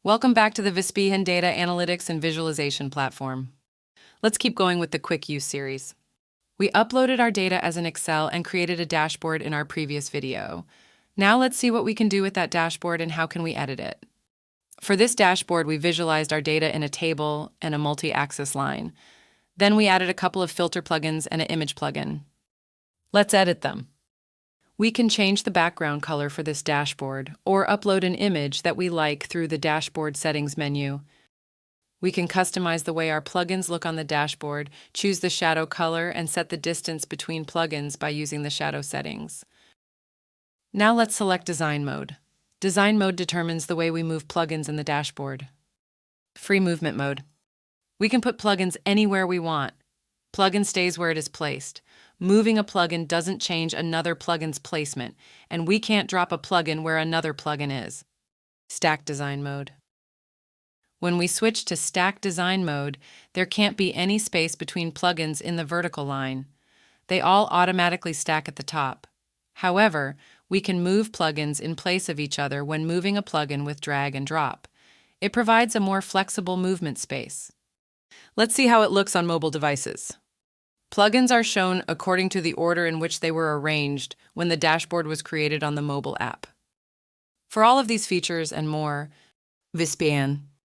Welcome back to the Vispeahen Data Analytics and Visualization Platform. Let's keep going with the Quick Use series. We uploaded our data as an Excel and created a dashboard in our previous video. Now let's see what we can do with that dashboard and how can we edit it. For this dashboard, we visualized our data in a table and a multi-axis line. Then we added a couple of filter plugins and an image plugin. Let's edit them. We can change the background color for this dashboard or upload an image that we like through the Dashboard Settings menu. We can customize the way our plugins look on the dashboard, choose the shadow color, and set the distance between plugins by using the shadow settings. Now let's select Design Mode. Design Mode determines the way we move plugins in the dashboard. Free Movement Mode. We can put plugins anywhere we want. Plugin stays where it is placed. Moving a plugin doesn't change another plugin's placement, and we can't drop a plugin where another plugin is. Stack Design Mode. When we switch to Stack Design Mode, there can't be any space between plugins in the vertical line. They all automatically stack at the top. However, we can move plugins in place of each other when moving a plugin with drag and drop. It provides a more flexible movement space. Let's see how it looks on mobile devices. Plugins are shown according to the order in which they were arranged when the dashboard was created on the mobile app. For all of these features and more, Vispeahen.